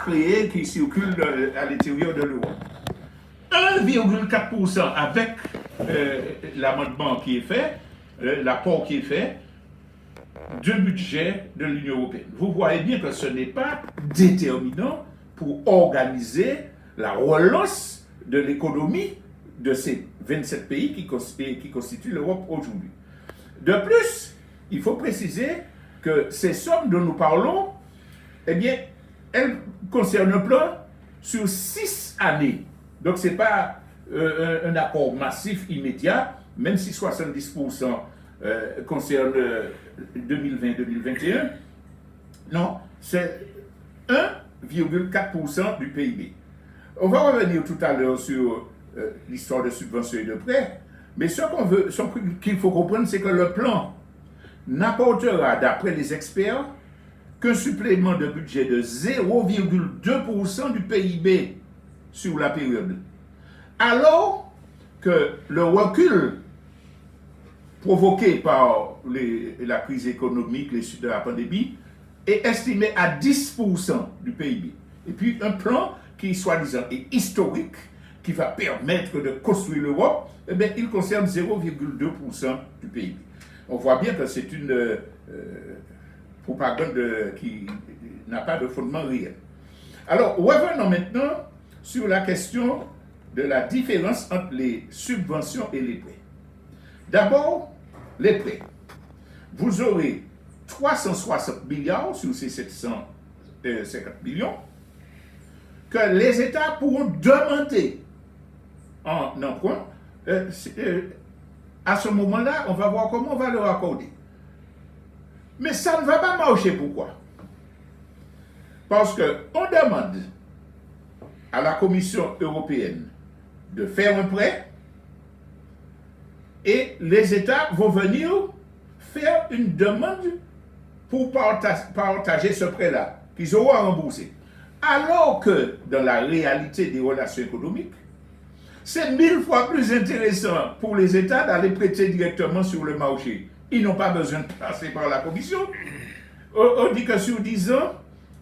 créés qui circulent à l'intérieur de l'Europe. 1,4% avec l'amendement qui est fait, l'apport qui est fait, du budget de l'Union européenne. Vous voyez bien que ce n'est pas déterminant pour organiser la relance de l'économie de ces 27 pays qui constituent l'Europe aujourd'hui. De plus, il faut préciser que ces sommes dont nous parlons, eh bien, elles concernent un plan sur 6 années. Donc, ce n'est pas un accord massif immédiat, même si 70% concerne 2020-2021. Non, c'est 1,4% du PIB. On va revenir tout à l'heure sur l'histoire de subventions et de prêts, mais ce qu'il faut comprendre, c'est que le plan n'apportera, d'après les experts, qu'un supplément de budget de 0,2% du PIB sur la période. Alors que le recul provoqué par la crise économique, les suites de la pandémie, est estimé à 10% du PIB. Et puis un plan qui, soi-disant, est historique, qui va permettre de construire l'Europe, eh bien, il concerne 0,2% du PIB. On voit bien que c'est une propagande qui n'a pas de fondement réel. Alors, revenons maintenant sur la question de la différence entre les subventions et les prêts. D'abord, les prêts. Vous aurez 360 milliards sur ces 750 millions que les États pourront demander en emprunt. À ce moment-là, on va voir comment on va leur accorder. Mais ça ne va pas marcher. Pourquoi? Parce qu'on demande à la Commission européenne de faire un prêt et les États vont venir faire une demande pour partager ce prêt-là, qu'ils auront à rembourser. Alors que dans la réalité des relations économiques, c'est 1000 fois plus intéressant pour les États d'aller prêter directement sur le marché. Ils n'ont pas besoin de passer par la Commission. On dit que sur 10 ans,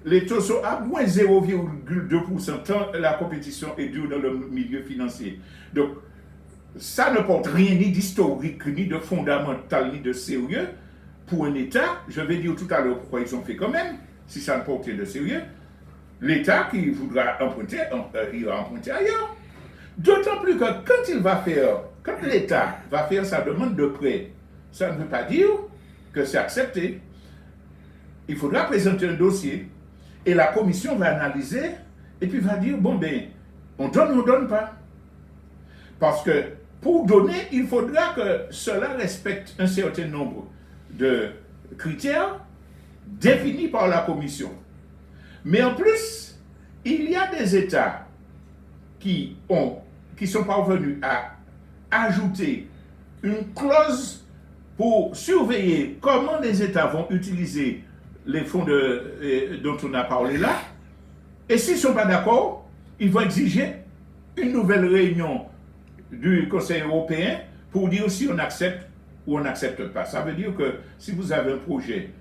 les taux sont à moins 0,2%, tant la compétition est dure dans le milieu financier. Donc, ça ne porte rien ni d'historique, ni de fondamental, ni de sérieux pour un État. Je vais dire tout à l'heure pourquoi ils ont fait quand même, si ça ne portait de sérieux. L'État qui voudra emprunter, il va emprunter ailleurs. D'autant plus que quand l'État va faire sa demande de prêt, ça ne veut pas dire que c'est accepté. Il faudra présenter un dossier et la commission va analyser et puis va dire, bon ben, on donne ou on ne donne pas. Parce que pour donner, il faudra que cela respecte un certain nombre de critères définis par la commission. Mais en plus, il y a des États qui sont parvenus à ajouter une clause pour surveiller comment les États vont utiliser les fonds dont on a parlé là. Et s'ils ne sont pas d'accord, ils vont exiger une nouvelle réunion du Conseil européen pour dire si on accepte ou on n'accepte pas. Ça veut dire que si vous avez un projet,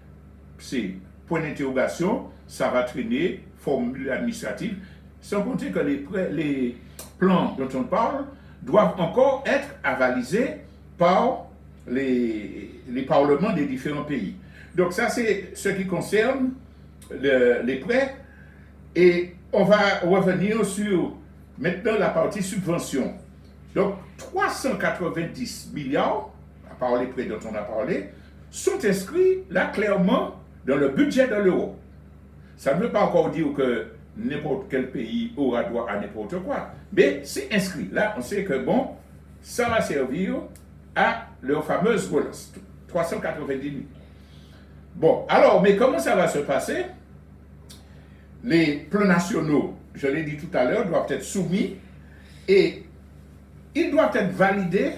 c'est point d'interrogation, ça va traîner, formule administrative, sans compter que les plans dont on parle doivent encore être avalisés par les parlements des différents pays. Donc ça, c'est ce qui concerne les prêts. Et on va revenir sur maintenant la partie subvention. Donc 390 milliards, à part les prêts dont on a parlé, sont inscrits là clairement dans le budget de l'euro. Ça ne veut pas encore dire que n'importe quel pays aura droit à n'importe quoi, mais c'est inscrit. Là, on sait que bon, ça va servir à leur fameuse relance, 390 000. Bon, alors, mais comment ça va se passer? Les plans nationaux, je l'ai dit tout à l'heure, doivent être soumis et ils doivent être validés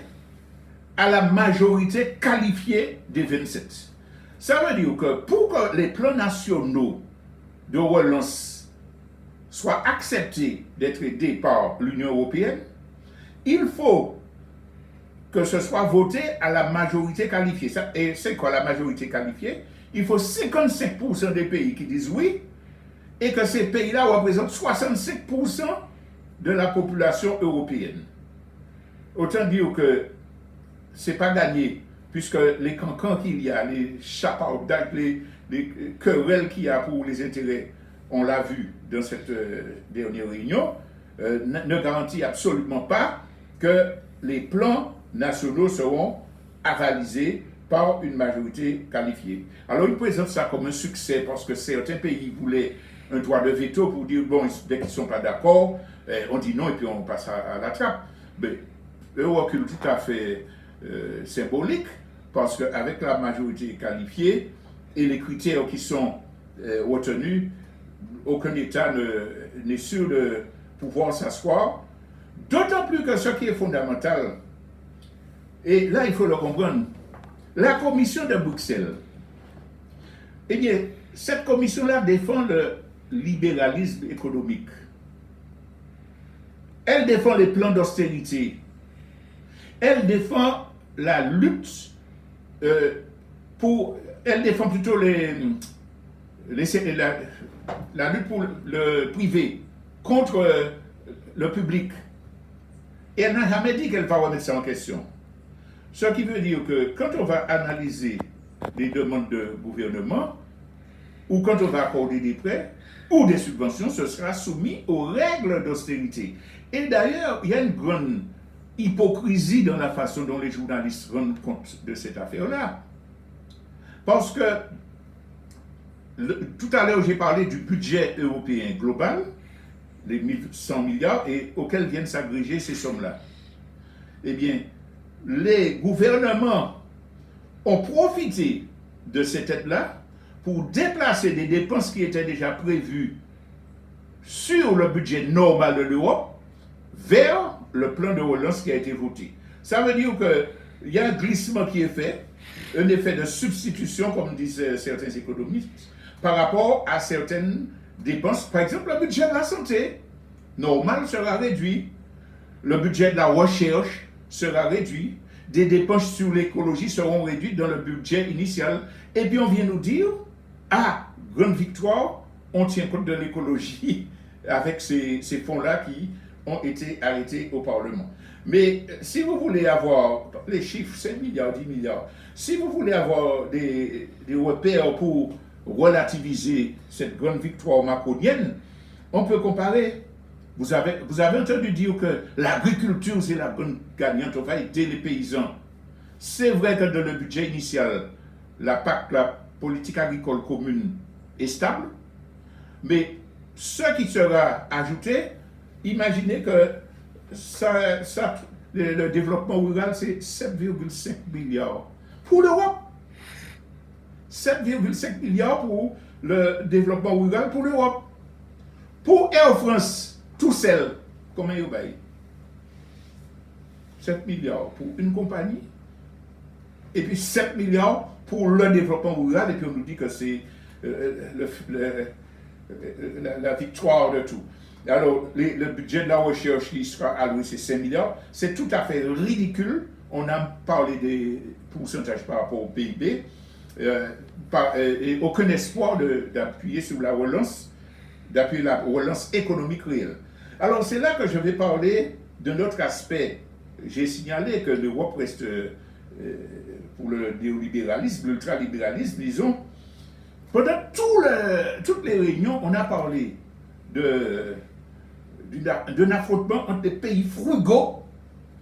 à la majorité qualifiée des 27. Ça veut dire que pour que les plans nationaux de relance soient acceptés d'être aidés par l'Union européenne, il faut que ce soit voté à la majorité qualifiée. Et c'est quoi la majorité qualifiée? Il faut 55% des pays qui disent oui et que ces pays-là représentent 65% de la population européenne. Autant dire que ce n'est pas gagné, puisque les cancans qu'il y a, les chapaudages, les querelles qu'il y a pour les intérêts, on l'a vu dans cette dernière réunion, ne garantit absolument pas que les plans nationaux seront avalisés par une majorité qualifiée. Alors ils présentent ça comme un succès parce que certains pays voulaient un droit de veto pour dire, bon, dès qu'ils ne sont pas d'accord, on dit non et puis on passe à la trappe. Mais le recul tout à fait symbolique parce qu'avec la majorité qualifiée et les critères qui sont retenus, aucun État n'est sûr de pouvoir s'asseoir. D'autant plus que ce qui est fondamental, et là il faut le comprendre, la commission de Bruxelles, eh bien, cette commission-là défend le libéralisme économique. Elle défend les plans d'austérité. Elle défend la lutte elle défend plutôt la lutte pour le privé contre le public. Et elle n'a jamais dit qu'elle va remettre ça en question. Ce qui veut dire que quand on va analyser les demandes de gouvernement, ou quand on va accorder des prêts ou des subventions, ce sera soumis aux règles d'austérité. Et d'ailleurs, il y a une grande hypocrisie dans la façon dont les journalistes rendent compte de cette affaire-là. Parce que tout à l'heure, j'ai parlé du budget européen global, les 1100 milliards, et auxquels viennent s'agréger ces sommes-là. Eh bien, les gouvernements ont profité de cette aide-là pour déplacer des dépenses qui étaient déjà prévues sur le budget normal de l'Europe vers le plan de relance qui a été voté. Ça veut dire qu'il y a un glissement qui est fait, un effet de substitution, comme disent certains économistes, par rapport à certaines dépenses. Par exemple, le budget de la santé normal sera réduit, le budget de la recherche sera réduit, des dépenses sur l'écologie seront réduites dans le budget initial. Et puis on vient nous dire, ah, grande victoire, on tient compte de l'écologie avec ces fonds-là qui ont été arrêtés au Parlement. Mais si vous voulez avoir les chiffres, 5 milliards, 10 milliards, si vous voulez avoir des repères pour relativiser cette grande victoire macronienne, on peut comparer. Vous avez entendu dire que l'agriculture, c'est la grande gagnante, on va aider les paysans. C'est vrai que dans le budget initial, la PAC, la politique agricole commune, est stable, mais ce qui sera ajouté, imaginez que le développement rural, c'est 7,5 milliards pour l'Europe. 7,5 milliards pour le développement rural pour l'Europe. Pour Air France, tout seul, combien il paye? 7 milliards pour une compagnie, et puis 7 milliards pour le développement rural, et puis on nous dit que c'est la victoire de tout. Alors, le budget de la recherche qui sera alloué, c'est 5 milliards. C'est tout à fait ridicule. On a parlé des pourcentages par rapport au PIB, et aucun espoir d'appuyer sur la relance, d'appuyer la relance économique réelle. Alors, c'est là que je vais parler d'un autre aspect. J'ai signalé que l'Europe reste, pour le néolibéralisme, l'ultralibéralisme, disons, pendant toutes les réunions, on a parlé d'un affrontement entre les pays frugaux,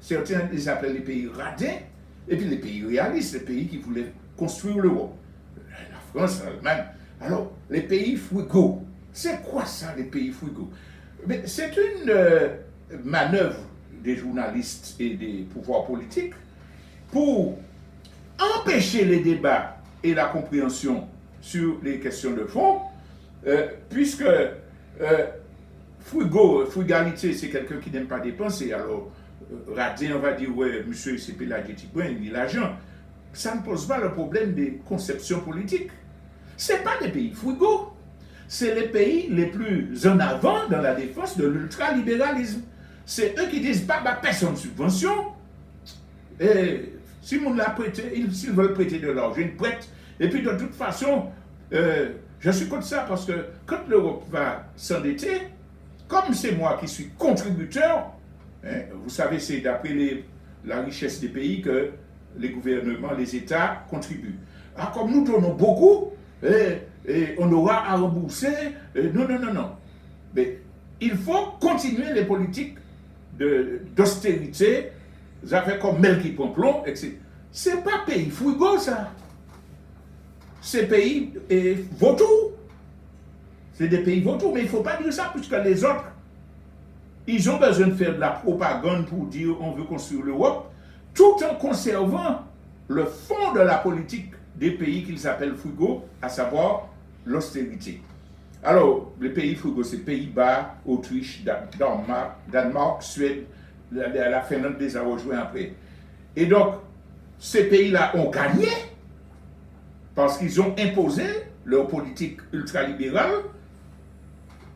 certains les appellent les pays radins, et puis les pays réalistes, les pays qui voulaient construire l'Europe. La France, l'Allemagne. Alors, les pays frugaux, c'est quoi ça, les pays frugaux? Mais c'est une manœuvre des journalistes et des pouvoirs politiques pour empêcher les débats et la compréhension sur les questions de fond, puisque frugalité, c'est quelqu'un qui n'aime pas dépenser. Alors, radin, on va dire, ouais, monsieur, c'est pélagique, il a l'argent. Ça ne pose pas le problème des conceptions politiques. Ce n'est pas des pays frugaux. C'est les pays les plus en avant dans la défense de l'ultralibéralisme. C'est eux qui disent, bah, personne de subvention. Et si on l'a prêté, s'ils veulent prêter de l'argent, ils prêtent. Et puis de toute façon, Je suis contre ça parce que quand l'Europe va s'endetter, comme c'est moi qui suis contributeur, hein, vous savez, c'est d'après la richesse des pays que les gouvernements, les États contribuent. Ah, comme nous donnons beaucoup, et on aura à rembourser. Non, non, non, non. Mais il faut continuer les politiques d'austérité, des affaires comme Mel qui prend plomb, etc. C'est pas pays frigo, ça. C'est pays vautours. C'est des pays vautours, mais il ne faut pas dire ça, puisque les autres, ils ont besoin de faire de la propagande pour dire on veut construire l'Europe, tout en conservant le fond de la politique des pays qu'ils appellent frugaux, à savoir l'austérité. Alors, les pays frugaux, c'est Pays-Bas, Autriche, Danemark, Suède, la Finlande les a rejoints après. Et donc, ces pays-là ont gagné parce qu'ils ont imposé leur politique ultralibérale,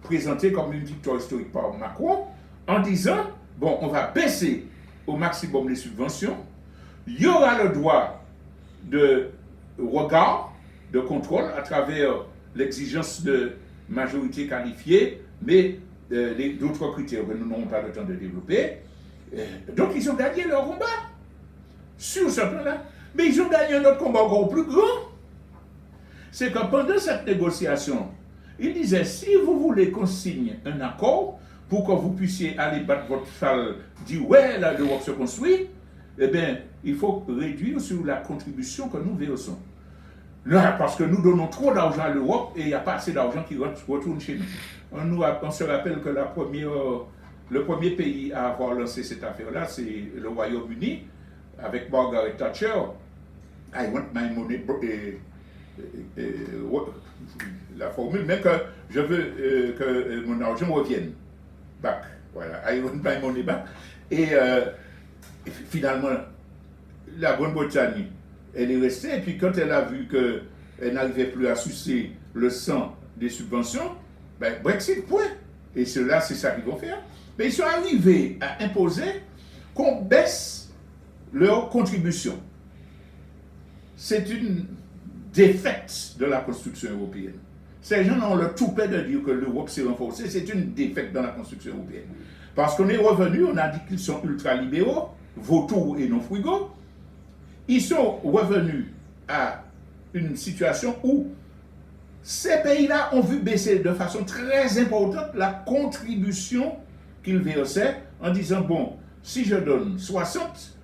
présentée comme une victoire historique par Macron, en disant, bon, on va baisser au maximum les subventions, il y aura le droit de regard, de contrôle à travers l'exigence de majorité qualifiée, mais d'autres critères que nous n'aurons pas le temps de développer. Donc ils ont gagné leur combat sur ce plan-là. Mais ils ont gagné un autre combat encore plus grand. C'est que pendant cette négociation, ils disaient, si vous voulez qu'on signe un accord pour que vous puissiez aller battre votre cheval, dire, ouais, là, l'Europe se construit, eh bien, il faut réduire sur la contribution que nous versons. Là, parce que nous donnons trop d'argent à l'Europe et il n'y a pas assez d'argent qui retourne chez nous. On se rappelle que le premier pays à avoir lancé cette affaire-là, c'est le Royaume-Uni, avec Margaret Thatcher. I want my money la formule, mais que je veux que mon argent revienne back. Voilà, I want my money back. Et finalement, la Grande-Bretagne, elle est restée, et puis quand elle a vu qu'elle n'arrivait plus à sucer le sang des subventions, ben Brexit, point. Et cela, c'est ça qu'ils vont faire. Mais ils sont arrivés à imposer qu'on baisse leur contribution. C'est une défaite de la construction européenne. Ces gens ont le toupet de dire que l'Europe s'est renforcée, c'est une défaite dans la construction européenne. Parce qu'on est revenu, on a dit qu'ils sont ultralibéraux, vautours et non frugaux. Ils sont revenus à une situation où ces pays-là ont vu baisser de façon très importante la contribution qu'ils versaient en disant, bon, si je donne 60,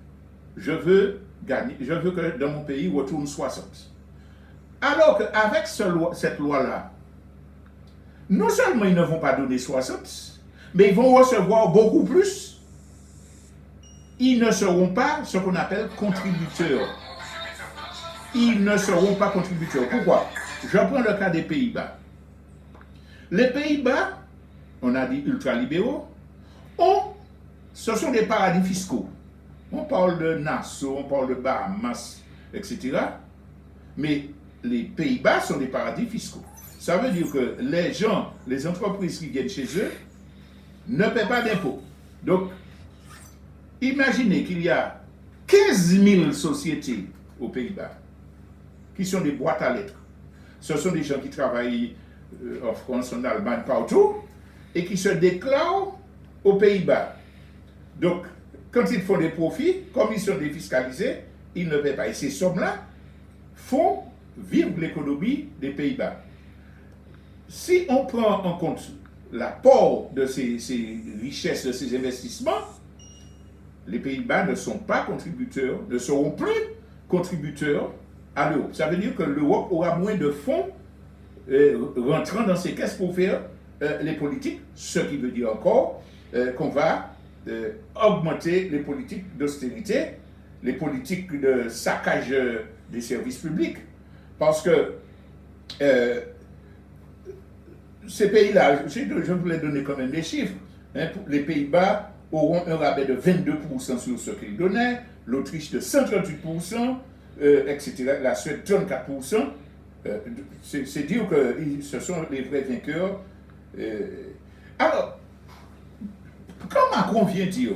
je veux que dans mon pays retourne 60. Alors qu'avec cette loi-là, non seulement ils ne vont pas donner 60, mais ils vont recevoir beaucoup plus. Ils ne seront pas ce qu'on appelle contributeurs. Ils ne seront pas contributeurs. Pourquoi? Je prends le cas des Pays-Bas. Les Pays-Bas, on a dit ultralibéraux, ce sont des paradis fiscaux. On parle de Nassau, on parle de Bahamas, etc. Mais les Pays-Bas sont des paradis fiscaux. Ça veut dire que les gens, les entreprises qui viennent chez eux, ne paient pas d'impôts. Donc, imaginez qu'il y a 15 000 sociétés aux Pays-Bas qui sont des boîtes à lettres. Ce sont des gens qui travaillent en France, en Allemagne, partout, et qui se déclarent aux Pays-Bas. Donc, quand ils font des profits, comme ils sont défiscalisés, ils ne paient pas. Et ces sommes-là font vivre l'économie des Pays-Bas. Si on prend en compte l'apport de ces richesses, de ces investissements, les Pays-Bas ne sont pas contributeurs, ne seront plus contributeurs à l'Europe. Ça veut dire que l'Europe aura moins de fonds rentrant dans ses caisses pour faire les politiques, ce qui veut dire encore qu'on va augmenter les politiques d'austérité, les politiques de saccage des services publics. Parce que ces pays-là, je voulais donner quand même des chiffres, hein, les Pays-Bas auront un rabais de 22% sur ce qu'ils donnaient, l'Autriche de 138%, etc., la Suède 34%. C'est dire que ce sont les vrais vainqueurs. Alors, quand Macron vient dire,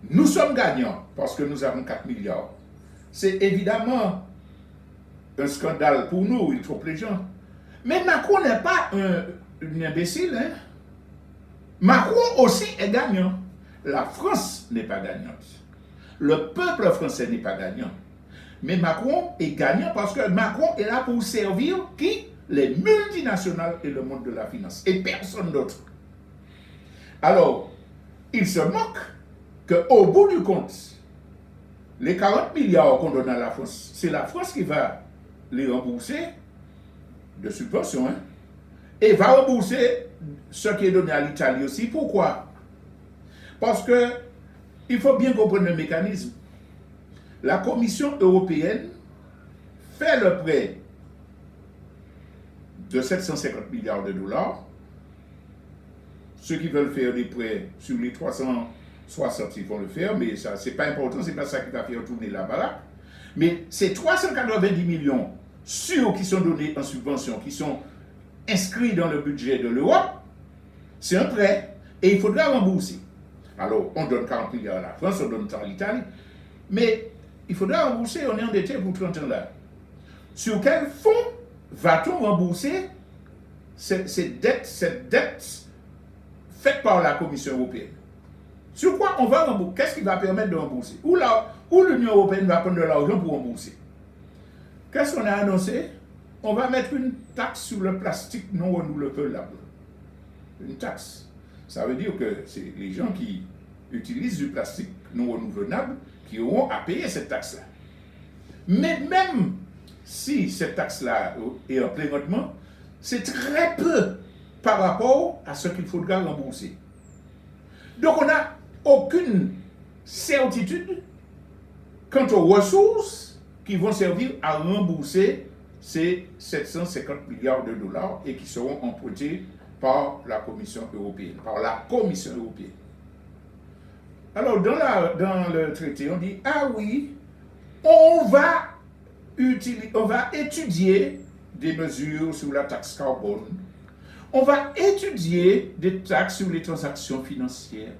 nous sommes gagnants parce que nous avons 4 milliards, c'est évidemment un scandale pour nous, il trompe les gens. Mais Macron n'est pas un imbécile. Hein? Macron aussi est gagnant. La France n'est pas gagnante. Le peuple français n'est pas gagnant. Mais Macron est gagnant parce que Macron est là pour servir qui? Les multinationales et le monde de la finance. Et personne d'autre. Alors, il se moque qu'au bout du compte, les 40 milliards qu'on donne à la France, c'est la France qui va les rembourser de subventions. Hein? Et va rembourser ce qui est donné à l'Italie aussi. Pourquoi? Parce que il faut bien comprendre le mécanisme. La Commission européenne fait le prêt de 750 milliards de dollars. Ceux qui veulent faire des prêts sur les 360, ils vont le faire, mais ça, c'est pas important, c'est pas ça qui va faire tourner la baraque. Mais ces 390 millions sûrs qui sont donnés en subvention, qui sont inscrits dans le budget de l'Europe, c'est un prêt et il faudra rembourser. Alors, on donne 40 milliards à la France, on donne tant à l'Italie, mais il faudra rembourser, on est endetté pour 30 ans là. Sur quel fonds va-t-on rembourser cette dette faite par la Commission européenne? Sur quoi on va rembourser? Qu'est-ce qui va permettre de rembourser? Où l'Union européenne va prendre de l'argent pour rembourser? Qu'est-ce qu'on a annoncé? On va mettre une taxe sur le plastique non renouvelable. Une taxe. Ça veut dire que c'est les gens qui utilisent du plastique non renouvelable qui auront à payer cette taxe-là. Mais même si cette taxe-là est en plénotement, c'est très peu par rapport à ce qu'il faudra rembourser. Donc on n'a aucune certitude quant aux ressources qui vont servir à rembourser ces 750 milliards de dollars et qui seront empruntés par la Commission européenne, Alors, dans le traité, on dit, ah oui, on va étudier des mesures sur la taxe carbone, on va étudier des taxes sur les transactions financières,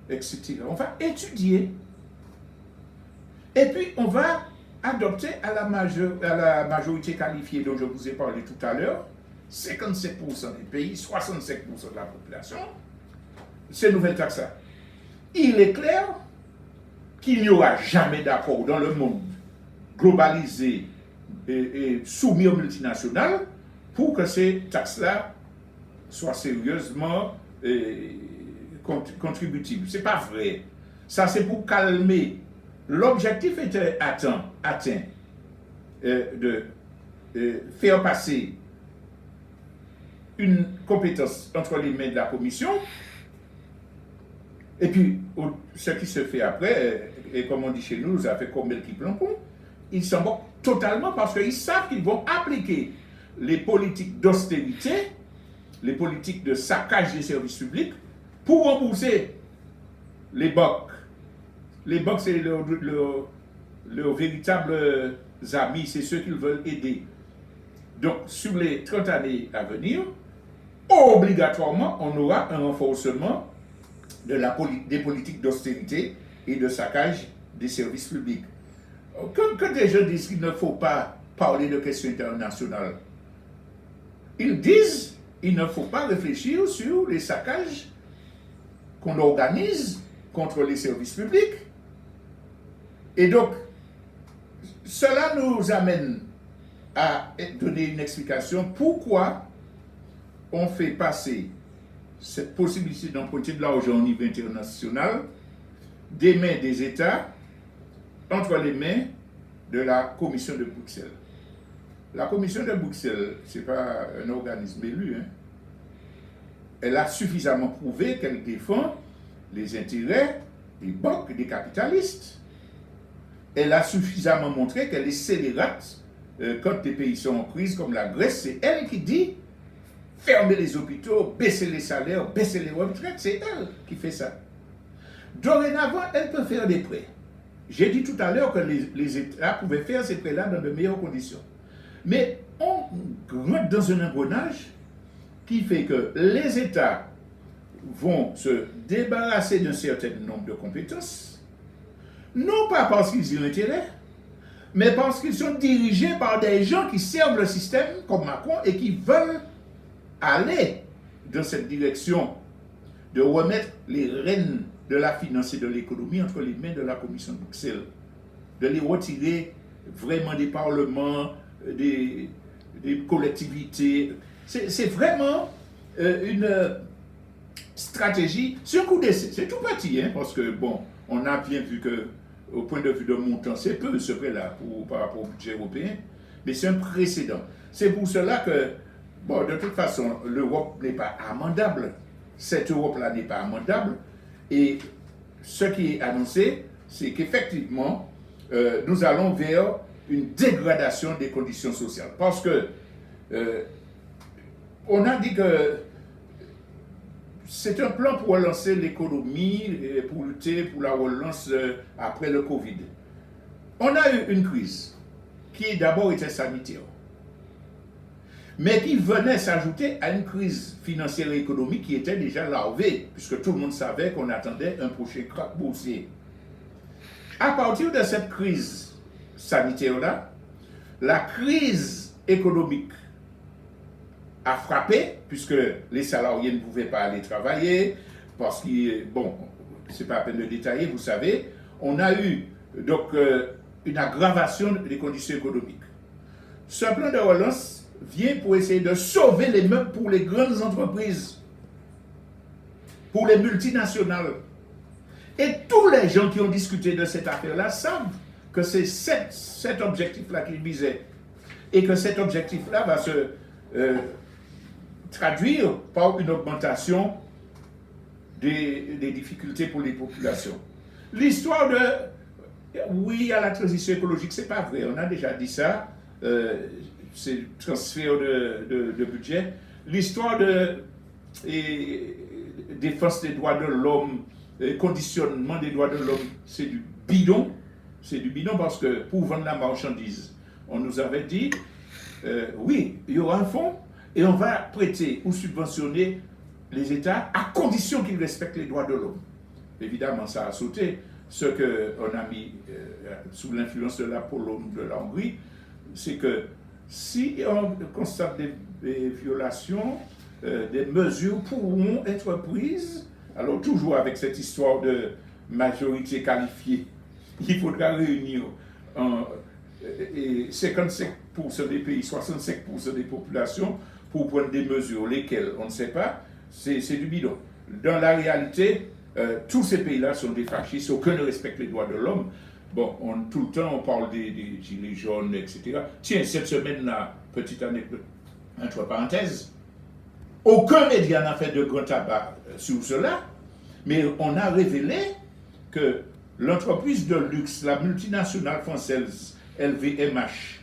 etc. On va étudier. Et puis, on va adopter à la majorité qualifiée dont je vous ai parlé tout à l'heure, 57% des pays, 65% de la population, ces nouvelles taxes-là. Il est clair qu'il n'y aura jamais d'accord dans le monde globalisé et soumis aux multinationales pour que ces taxes-là soient sérieusement contributives. Ce n'est pas vrai. Ça, c'est pour calmer. L'objectif était atteint de faire passer une compétence entre les mains de la Commission. Et puis, ce qui se fait après, et comme on dit chez nous, ça fait combien qui planquent, ils s'en moquent totalement parce qu'ils savent qu'ils vont appliquer les politiques d'austérité, les politiques de saccage des services publics pour rembourser les BOC. Les BOC, c'est leurs véritables amis, c'est ceux qu'ils veulent aider. Donc, sur les 30 années à venir, obligatoirement, on aura un renforcement des politiques d'austérité et de saccage des services publics. Quand des gens disent qu'il ne faut pas parler de questions internationales, ils disent qu'il ne faut pas réfléchir sur les saccages qu'on organise contre les services publics. Et donc, cela nous amène à donner une explication pourquoi on fait passer cette possibilité d'emprunter de l'argent au niveau international des mains des États entre les mains de la Commission de Bruxelles. La Commission de Bruxelles, ce n'est pas un organisme élu. Hein. Elle a suffisamment prouvé qu'elle défend les intérêts des banques et des capitalistes. Elle a suffisamment montré qu'elle est scélérate quand des pays sont en crise comme la Grèce. C'est elle qui dit fermer les hôpitaux, baisser les salaires, baisser les retraites. C'est elle qui fait ça. Dorénavant, elle peut faire des prêts. J'ai dit tout à l'heure que les États pouvaient faire ces prêts-là dans de meilleures conditions. Mais on rentre dans un engrenage qui fait que les États vont se débarrasser d'un certain nombre de compétences, non pas parce qu'ils y ont intérêt, mais parce qu'ils sont dirigés par des gens qui servent le système, comme Macron, et qui veulent aller dans cette direction de remettre les rênes de la finance et de l'économie entre les mains de la Commission de Bruxelles, de les retirer vraiment des parlements, des collectivités. C'est vraiment une stratégie, c'est un coup d'essai, c'est tout petit, hein, parce que bon, on a bien vu que au point de vue de montant, c'est peu ce prêt-là par rapport au budget européen, mais c'est un précédent. C'est pour cela que, bon, de toute façon, l'Europe n'est pas amendable. Cette Europe-là n'est pas amendable. Et ce qui est annoncé, c'est qu'effectivement, nous allons vers une dégradation des conditions sociales. Parce que on a dit que c'est un plan pour relancer l'économie, pour lutter pour la relance après le Covid. On a eu une crise qui d'abord était sanitaire, mais qui venait s'ajouter à une crise financière et économique qui était déjà larvée, puisque tout le monde savait qu'on attendait un prochain krach boursier. À partir de cette crise sanitaire-là, la crise économique a frappé, puisque les salariés ne pouvaient pas aller travailler, parce que, bon, c'est pas la peine de détailler, vous savez, on a eu donc une aggravation des conditions économiques. Ce plan de relance vient pour essayer de sauver les meubles pour les grandes entreprises, pour les multinationales. Et tous les gens qui ont discuté de cette affaire-là savent que c'est cet objectif-là qu'ils visaient. Et que cet objectif-là va se traduire par une augmentation des difficultés pour les populations. L'histoire de oui à la transition écologique, c'est pas vrai. On a déjà dit ça. C'est transfert de budget. L'histoire de défense des droits de l'homme, conditionnement des droits de l'homme, c'est du bidon. C'est du bidon parce que pour vendre la marchandise, on nous avait dit, oui, il y aura un fonds et on va prêter ou subventionner les États à condition qu'ils respectent les droits de l'homme. Évidemment, ça a sauté. Ce qu'on a mis sous l'influence de la Pologne ou de la Hongrie, c'est que si on constate des violations, des mesures pourront être prises, alors toujours avec cette histoire de majorité qualifiée, il faudra réunir 55% des pays, 65% des populations pour prendre des mesures, lesquelles on ne sait pas, c'est du bidon. Dans la réalité, tous ces pays-là sont des fascistes, aucun ne respecte les droits de l'homme. Bon, tout le temps, on parle des gilets jaunes, etc. Tiens, cette semaine-là, petite anecdote, entre parenthèses, aucun média n'a fait de grand tabac sur cela, mais on a révélé que l'entreprise de luxe, la multinationale française LVMH,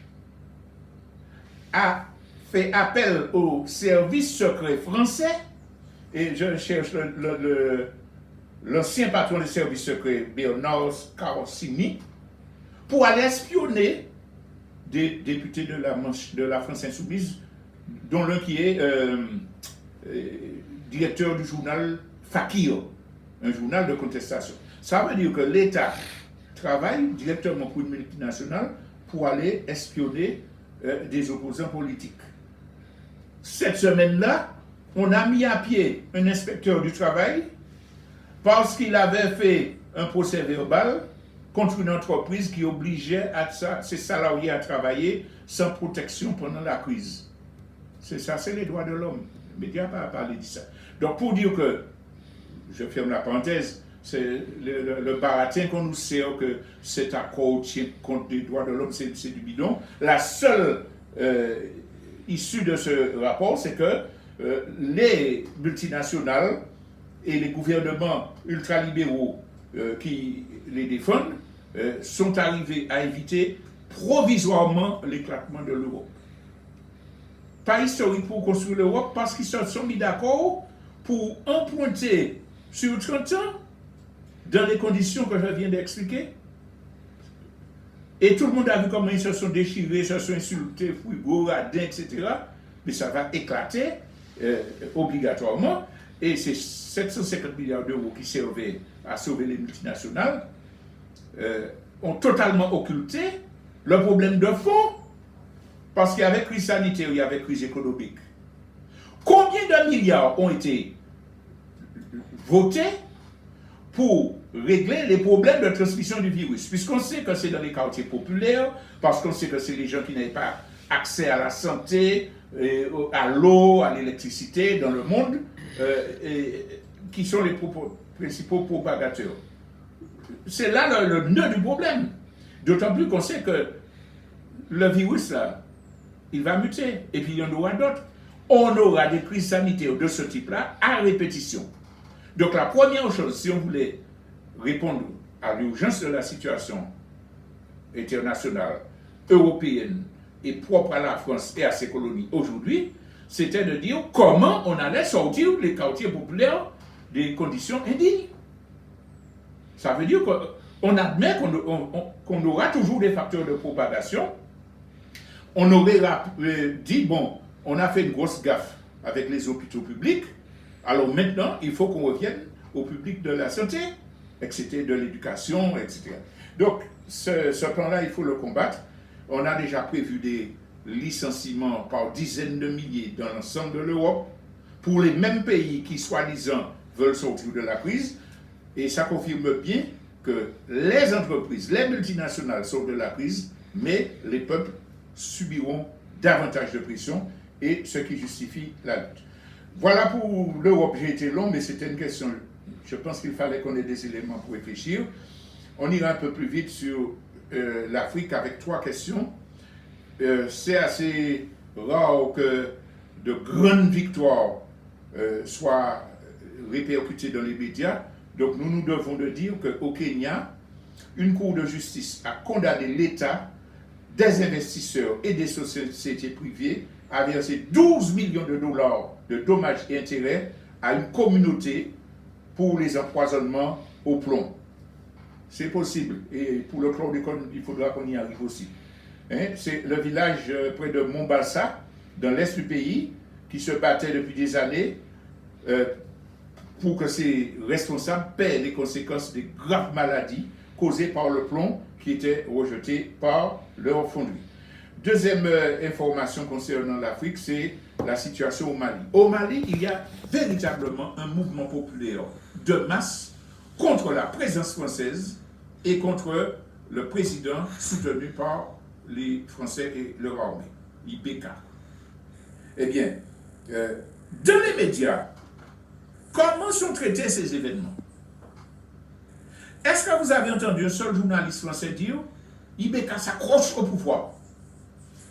a fait appel au service secret français, et je cherche l'ancien patron des services secrets, Bernard Carossini, pour aller espionner des députés de la France Insoumise, dont l'un qui est directeur du journal Fakir, un journal de contestation. Ça veut dire que l'État travaille directement pour une multinationale pour aller espionner des opposants politiques. Cette semaine-là, on a mis à pied un inspecteur du travail parce qu'il avait fait un procès verbal contre une entreprise qui obligeait ses salariés à travailler sans protection pendant la crise. C'est ça, c'est les droits de l'homme. Les médias n'ont pas parlé de ça. Donc pour dire que, je ferme la parenthèse, c'est le baratin qu'on nous sert que cet accord tient compte des droits de l'homme, c'est du bidon. La seule issue de ce rapport, c'est que les multinationales et les gouvernements ultralibéraux qui les défendent sont arrivés à éviter provisoirement l'éclatement de l'Europe. Pas historique pour construire l'Europe parce qu'ils se sont mis d'accord pour emprunter sur 30 ans dans les conditions que je viens d'expliquer. Et tout le monde a vu comment ils se sont déchirés, se sont insultés, Fouigo, Radin, etc. Mais ça va éclater obligatoirement. Et ces 750 milliards d'euros qui servaient à sauver les multinationales ont totalement occulté le problème de fond, parce qu'il y avait crise sanitaire, il y avait crise économique. Combien de milliards ont été votés pour régler les problèmes de transmission du virus? Puisqu'on sait que c'est dans les quartiers populaires, parce qu'on sait que c'est les gens qui n'avaient pas accès à la santé, à l'eau, à l'électricité dans le monde, qui sont les principaux propagateurs. C'est là le nœud du problème. D'autant plus qu'on sait que le virus, là, il va muter. Et puis il y en aura d'autres. On aura des crises sanitaires de ce type-là à répétition. Donc la première chose, si on voulait répondre à l'urgence de la situation internationale, européenne et propre à la France et à ses colonies aujourd'hui, c'était de dire comment on allait sortir les quartiers populaires des conditions indignes. Ça veut dire qu'on admet qu'on aura toujours des facteurs de propagation. On aurait dit, bon, on a fait une grosse gaffe avec les hôpitaux publics, alors maintenant, il faut qu'on revienne au public de la santé, etc., de l'éducation, etc. Donc, ce plan-là, il faut le combattre. On a déjà prévu des licenciements par dizaines de milliers dans l'ensemble de l'Europe pour les mêmes pays qui, soi-disant, veulent sortir de la crise. Et ça confirme bien que les entreprises, les multinationales sortent de la crise, mais les peuples subiront davantage de pression, et ce qui justifie la lutte. Voilà pour l'Europe. J'ai été long, mais c'était une question. Je pense qu'il fallait qu'on ait des éléments pour réfléchir. On ira un peu plus vite sur l'Afrique avec 3 questions. C'est assez rare que de grandes victoires soient répercutées dans les médias. Donc nous devons de dire qu'au Kenya, une cour de justice a condamné l'État, des investisseurs et des sociétés privées à verser 12 millions de dollars de dommages et intérêts à une communauté pour les empoisonnements au plomb. C'est possible. Et pour le chlordécone, il faudra qu'on y arrive aussi. C'est le village près de Mombasa, dans l'est du pays, qui se battait depuis des années pour que ces responsables paient les conséquences des graves maladies causées par le plomb qui étaient rejetés par leur fonderie. Deuxième information concernant l'Afrique, c'est la situation au Mali. Au Mali, il y a véritablement un mouvement populaire de masse contre la présence française et contre le président soutenu par les Français et leur armée, l'IPK. Eh bien, dans les médias, comment sont traités ces événements? Est-ce que vous avez entendu un seul journaliste français dire IBK s'accroche au pouvoir?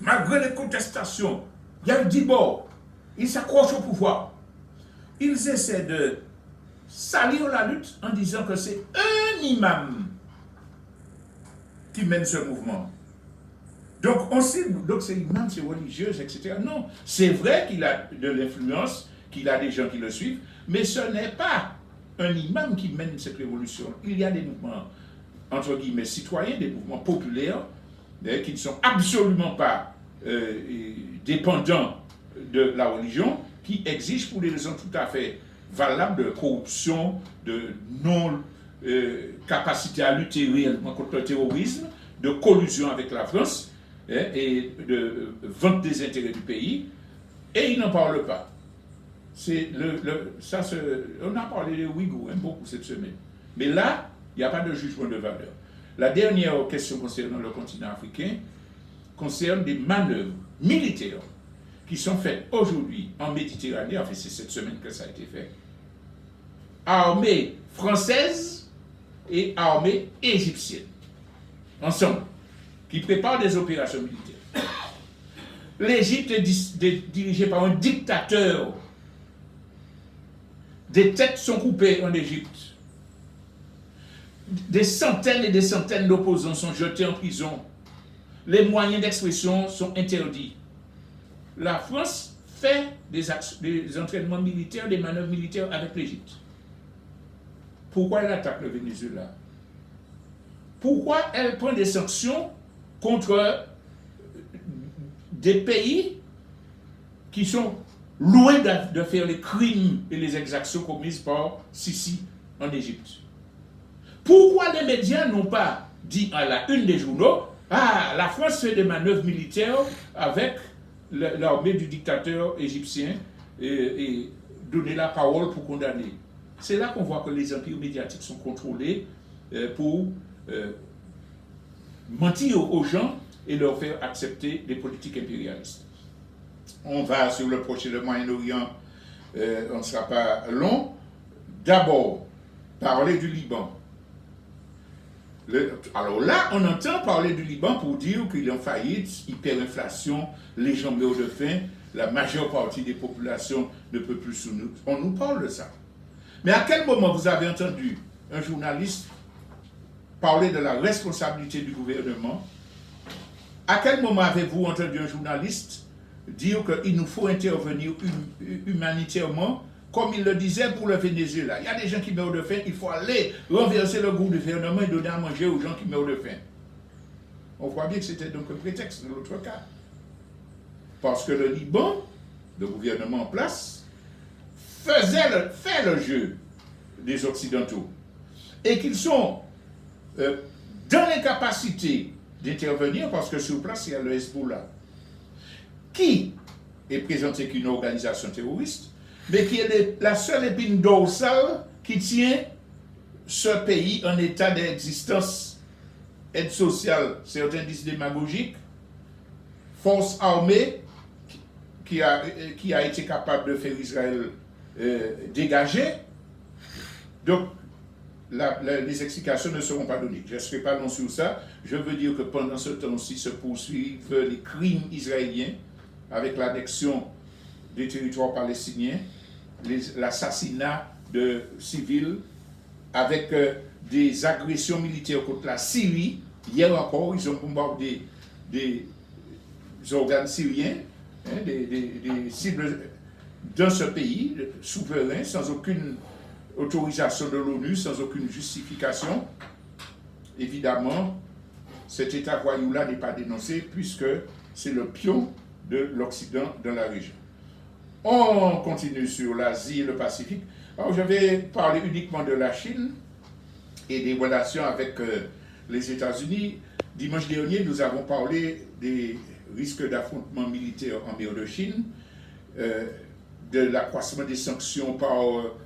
Malgré les contestations, il y a eu 10 bords, ils s'accrochent au pouvoir. Ils essaient de salir la lutte en disant que c'est un imam qui mène ce mouvement. Donc on sait, donc c'est imam, c'est religieuse, etc. Non, c'est vrai qu'il a de l'influence, qu'il a des gens qui le suivent, mais ce n'est pas un imam qui mène cette révolution. Il y a des mouvements, entre guillemets, citoyens, des mouvements populaires, qui ne sont absolument pas dépendants de la religion, qui exigent pour des raisons tout à fait valables de corruption, de non-capacité à lutter réellement contre le terrorisme, de collusion avec la France, et de vente des intérêts du pays, et ils n'en parlent pas. On a parlé des Ouïghours beaucoup cette semaine. Mais là, il n'y a pas de jugement de valeur. La dernière question concernant le continent africain concerne des manœuvres militaires qui sont faites aujourd'hui en Méditerranée. Enfin, c'est cette semaine que ça a été fait. Armée française et armée égyptienne, ensemble, qui préparent des opérations militaires. L'Égypte est dirigée par un dictateur. Des têtes sont coupées en Égypte. Des centaines et des centaines d'opposants sont jetés en prison. Les moyens d'expression sont interdits. La France fait des entraînements militaires, des manœuvres militaires avec l'Égypte. Pourquoi elle attaque le Venezuela? Pourquoi elle prend des sanctions contre des pays qui sont loin de faire les crimes et les exactions commises par Sisi en Égypte? Pourquoi les médias n'ont pas dit à la une des journaux Ah, la France fait des manœuvres militaires avec l'armée du dictateur égyptien et donner la parole pour condamner. C'est là qu'on voit que les empires médiatiques sont contrôlés pour mentir aux gens et leur faire accepter des politiques impérialistes. On va sur le Proche et le Moyen-Orient, on ne sera pas long. D'abord, parler du Liban. Alors là, on entend parler du Liban pour dire qu'il est en faillite, hyperinflation, les gens meurent de faim, la majeure partie des populations ne peut plus sous nous. On nous parle de ça. Mais à quel moment vous avez entendu un journaliste parler de la responsabilité du gouvernement? À quel moment avez-vous entendu un journaliste dire qu'il nous faut intervenir humanitairement, comme il le disait pour le Venezuela? Il y a des gens qui meurent de faim, il faut aller renverser le gouvernement et donner à manger aux gens qui meurent de faim. On voit bien que c'était donc un prétexte de l'autre cas. Parce que le Liban, le gouvernement en place, fait le jeu des Occidentaux. Et qu'ils sont dans l'incapacité d'intervenir, parce que sur place, il y a le Hezbollah, qui est présenté qu'une organisation terroriste, mais qui est la seule épine dorsale qui tient ce pays en état d'existence, aide sociale, certains disent démagogique, force armée qui a été capable de faire Israël dégager. Donc, les explications ne seront pas données. Je ne serai pas long sur ça. Je veux dire que pendant ce temps-ci se poursuivent les crimes israéliens avec l'annexion des territoires palestiniens, l'assassinat de civils, avec des agressions militaires contre la Syrie. Hier encore, ils ont bombardé des organes syriens, des cibles dans ce pays souverain, sans aucune autorisation de l'ONU, sans aucune justification. Évidemment, cet État voyou-là n'est pas dénoncé puisque c'est le pion de l'Occident dans la région. On continue sur l'Asie et le Pacifique. Alors, je vais parler uniquement de la Chine et des relations avec les États-Unis. Dimanche dernier, nous avons parlé des risques d'affrontement militaire en mer de Chine, de l'accroissement des sanctions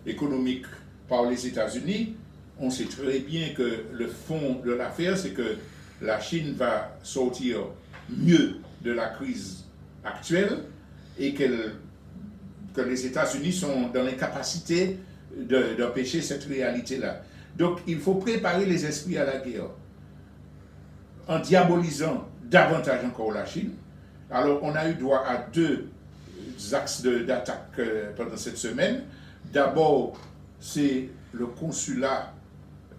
économiques par les États-Unis. On sait très bien que le fond de l'affaire, c'est que la Chine va sortir mieux de la crise actuelle et que les États-Unis sont dans l'incapacité d'empêcher cette réalité-là. Donc, il faut préparer les esprits à la guerre en diabolisant davantage encore la Chine. Alors, on a eu droit à deux axes d'attaque pendant cette semaine. D'abord, c'est le consulat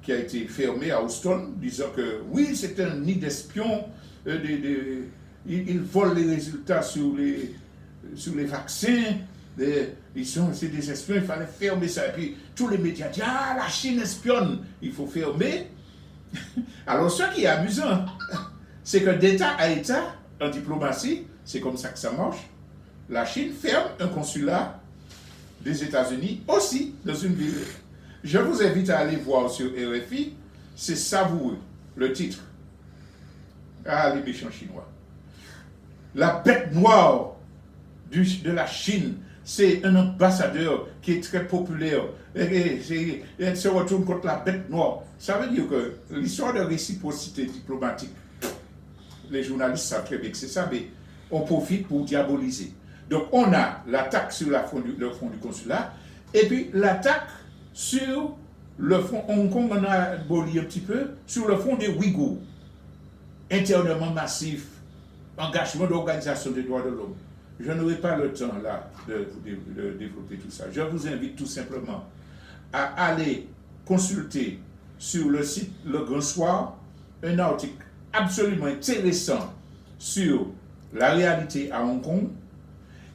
qui a été fermé à Houston, disant que oui, c'est un nid d'espions, ils volent les résultats sur les vaccins, c'est des espions, il fallait fermer ça. Et puis tous les médias disent, ah, la Chine espionne, il faut fermer. Alors ce qui est amusant, c'est que d'État à État, en diplomatie, c'est comme ça que ça marche. La Chine ferme un consulat des États-Unis aussi dans une ville. Je vous invite à aller voir sur RFI, c'est savoureux, le titre. Ah, les méchants Chinois. La bête noire de la Chine, c'est un ambassadeur qui est très populaire. Elle se retourne contre la bête noire. Ça veut dire que l'histoire de réciprocité diplomatique, les journalistes savent très bien que c'est ça, mais on profite pour diaboliser. Donc on a l'attaque sur le front du consulat, et puis l'attaque sur le front Hong Kong, on a aboli un petit peu, sur le front des Ouïghours. Internement massif, engagement d'organisation des droits de l'homme. Je n'aurai pas le temps là de développer tout ça. Je vous invite tout simplement à aller consulter sur le site Le Grand Soir un article absolument intéressant sur la réalité à Hong Kong.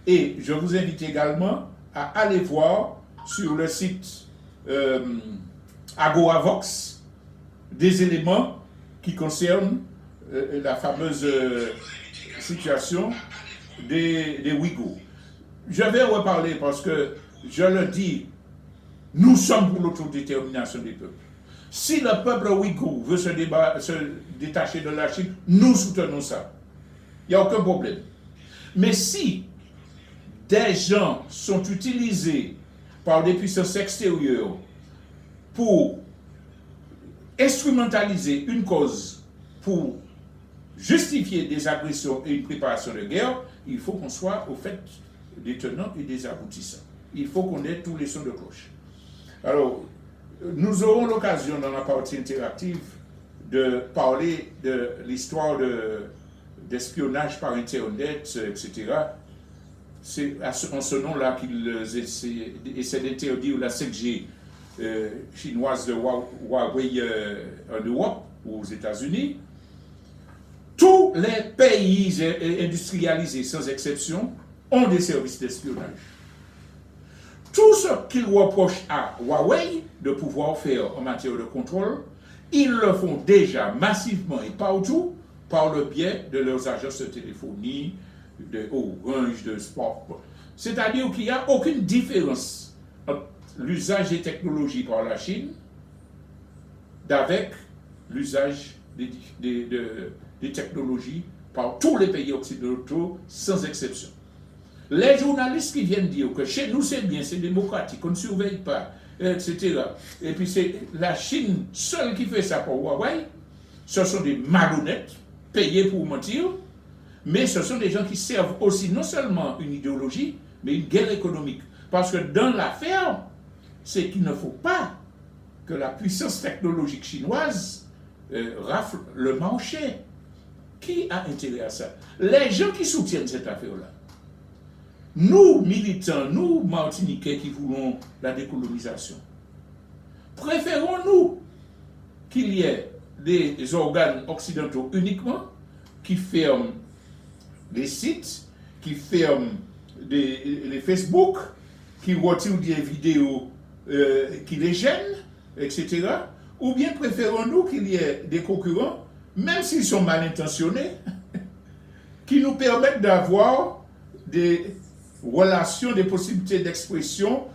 Et je vous invite également à aller voir sur le site AgoraVox des éléments qui concernent la fameuse situation des Ouïghours. Je vais reparler parce que, je le dis, nous sommes pour l'autodétermination des peuples. Si le peuple ouïghour veut se détacher de la Chine, nous soutenons ça. Il n'y a aucun problème. Mais si des gens sont utilisés par des puissances extérieures pour instrumentaliser une cause, pour justifier des agressions et une préparation de guerre, il faut qu'on soit au fait des tenants et des aboutissants. Il faut qu'on ait tous les sons de cloche. Alors, nous aurons l'occasion dans la partie interactive de parler de l'histoire d'espionnage par Internet, etc. C'est en ce nom-là qu'ils essaient d'interdire la 5G chinoise de Huawei en Europe ou aux États-Unis. Tous les pays industrialisés, sans exception, ont des services d'espionnage. Tout ce qu'ils reprochent à Huawei de pouvoir faire en matière de contrôle, ils le font déjà massivement et partout par le biais de leurs agences de téléphonie, de Orange, de Sport. C'est-à-dire qu'il n'y a aucune différence entre l'usage des technologies par la Chine d'avec l'usage des technologies par tous les pays occidentaux, sans exception. Les journalistes qui viennent dire que chez nous c'est bien, c'est démocratique, on ne surveille pas, etc. Et puis c'est la Chine seule qui fait ça pour Huawei, ce sont des malhonnêtes, payés pour mentir, mais ce sont des gens qui servent aussi non seulement une idéologie, mais une guerre économique. Parce que dans l'affaire, c'est qu'il ne faut pas que la puissance technologique chinoise rafle le marché. Qui a intérêt à ça? Les gens qui soutiennent cette affaire-là. Nous, militants, nous, Martiniquais qui voulons la décolonisation, préférons-nous qu'il y ait des organes occidentaux uniquement qui ferment les sites, qui ferment les Facebook, qui retirent des vidéos qui les gênent, etc. Ou bien préférons-nous qu'il y ait des concurrents, même s'ils sont mal intentionnés, qui nous permettent d'avoir des relations, des possibilités d'expression,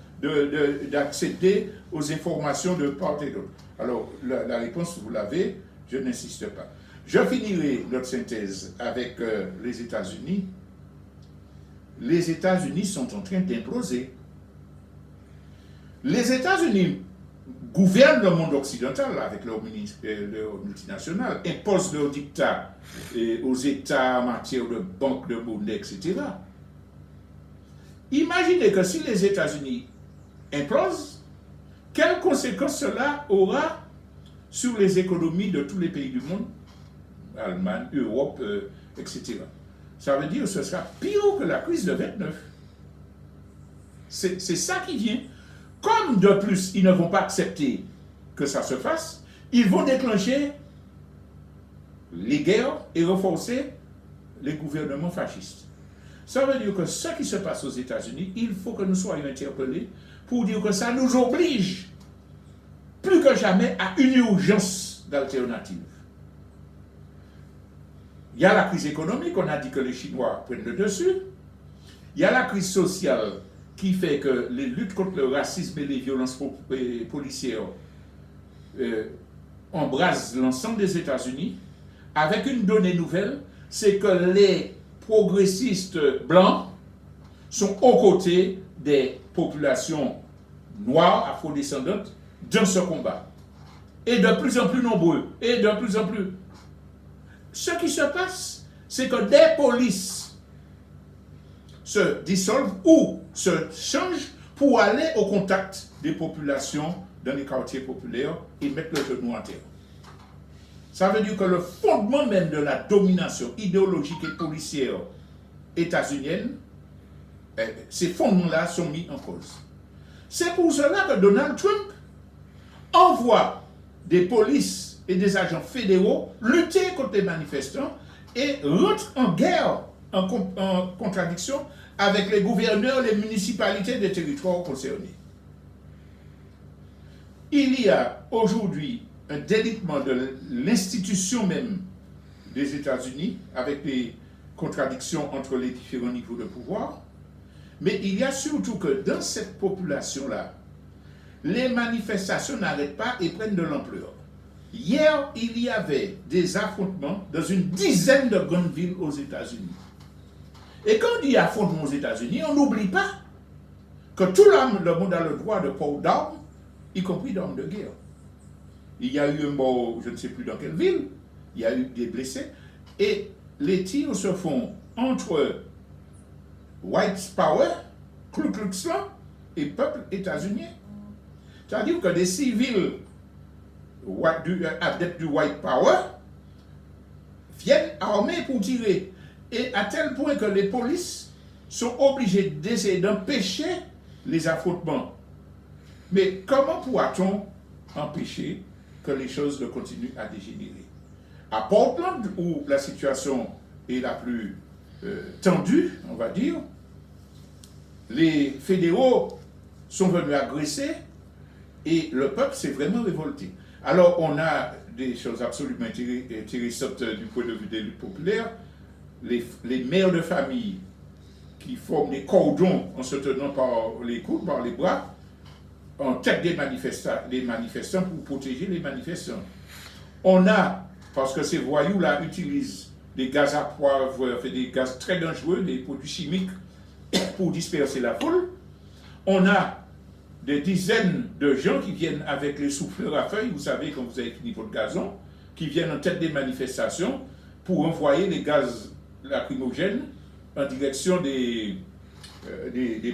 d'accéder aux informations de part et d'autre. Alors, la réponse, vous l'avez, je n'insiste pas. Je finirai notre synthèse avec les États-Unis. Les États-Unis sont en train d'imploser. Les États-Unis gouvernent le monde occidental avec leur multinationales, imposent leur dictat aux États en matière de banque, de monnaie, etc. Imaginez que si les États-Unis implosent, quelles conséquences cela aura sur les économies de tous les pays du monde, Allemagne, Europe, etc. Ça veut dire que ce sera pire que la crise de 29. C'est ça qui vient. Comme de plus, ils ne vont pas accepter que ça se fasse, ils vont déclencher les guerres et renforcer les gouvernements fascistes. Ça veut dire que ce qui se passe aux États-Unis, il faut que nous soyons interpellés pour dire que ça nous oblige plus que jamais à une urgence d'alternative. Il y a la crise économique, on a dit que les Chinois prennent le dessus. Il y a la crise sociale qui fait que les luttes contre le racisme et les violences policières embrasent l'ensemble des États-Unis, avec une donnée nouvelle, c'est que les progressistes blancs sont aux côtés des populations noires, afrodescendantes, dans ce combat. Et de plus en plus nombreux, et de plus en plus. Ce qui se passe, c'est que des polices se dissolvent ou se changent pour aller au contact des populations dans les quartiers populaires et mettre le genou en terre. Ça veut dire que le fondement même de la domination idéologique et policière états-unienne, ces fondements-là sont mis en cause. C'est pour cela que Donald Trump envoie des polices et des agents fédéraux lutter contre les manifestants et rentre en guerre, en contradiction avec les gouverneurs, les municipalités des territoires concernés. Il y a aujourd'hui un délitement de l'institution même des États-Unis avec les contradictions entre les différents niveaux de pouvoir, mais il y a surtout que dans cette population-là, les manifestations n'arrêtent pas et prennent de l'ampleur. Hier, il y avait des affrontements dans une dizaine de grandes villes aux États-Unis. Et quand on dit affrontement aux États-Unis, on n'oublie pas que tout le monde a le droit de port d'armes, y compris d'armes de guerre. Il y a eu un mort, je ne sais plus dans quelle ville, il y a eu des blessés, et les tirs se font entre White Power, Ku Klux Klan et peuple états-unien. C'est-à-dire que des civils adeptes du White Power viennent armés pour tirer. Et à tel point que les polices sont obligées d'essayer d'empêcher les affrontements. Mais comment pourra-t-on empêcher que les choses ne continuent à dégénérer? À Portland, où la situation est la plus tendue, on va dire, les fédéraux sont venus agresser et le peuple s'est vraiment révolté. Alors on a des choses absolument intéressantes du point de vue des luttes populaires. Les mères de famille qui forment des cordons en se tenant par les coudes, par les bras, en tête des manifestants pour protéger les manifestants. On a, parce que ces voyous-là utilisent des gaz à poivre, des gaz très dangereux, des produits chimiques pour disperser la foule, on a des dizaines de gens qui viennent avec les souffleurs à feuilles, vous savez, quand vous avez fini votre gazon, qui viennent en tête des manifestations pour envoyer les gaz lacrymogènes en direction des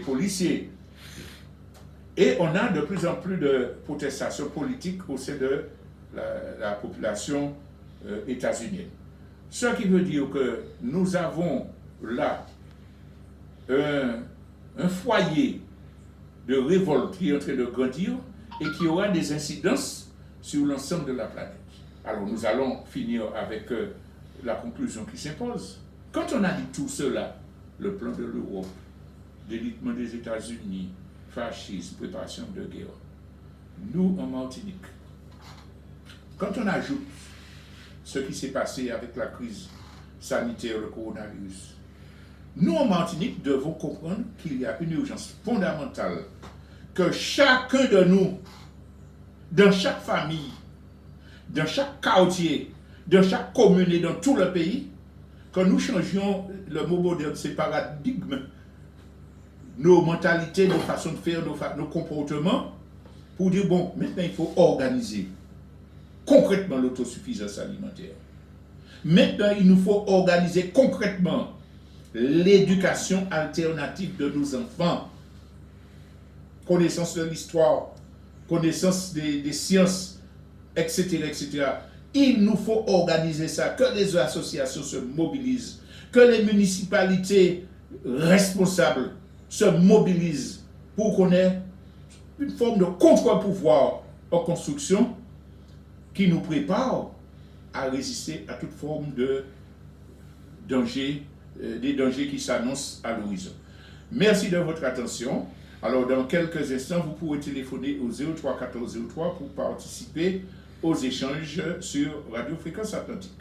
policiers. Et on a de plus en plus de protestations politiques au sein de la population états-unienne. Ce qui veut dire que nous avons là un foyer de révolte qui est en train de grandir et qui aura des incidences sur l'ensemble de la planète. Alors nous allons finir avec la conclusion qui s'impose. Quand on a dit tout cela, le plan de l'Europe, délitement des États-Unis, fascisme, préparation de guerre, nous en Martinique, quand on ajoute ce qui s'est passé avec la crise sanitaire, le coronavirus, nous en Martinique devons comprendre qu'il y a une urgence fondamentale que chacun de nous, dans chaque famille, dans chaque quartier, dans chaque commune et dans tout le pays, que nous changions le mot moderne, ces paradigmes, nos mentalités, nos façons de faire, nos comportements, pour dire, bon, maintenant il faut organiser concrètement l'autosuffisance alimentaire. Maintenant, il nous faut organiser concrètement l'éducation alternative de nos enfants. Connaissance de l'histoire, connaissance des sciences, etc., etc. Il nous faut organiser ça, que les associations se mobilisent, que les municipalités responsables se mobilisent pour qu'on ait une forme de contre-pouvoir en construction qui nous prépare à résister à toute forme de danger, des dangers qui s'annoncent à l'horizon. Merci de votre attention. Alors, dans quelques instants, vous pourrez téléphoner au 03 14 03 pour participer aux échanges sur Radio Fréquence Atlantique.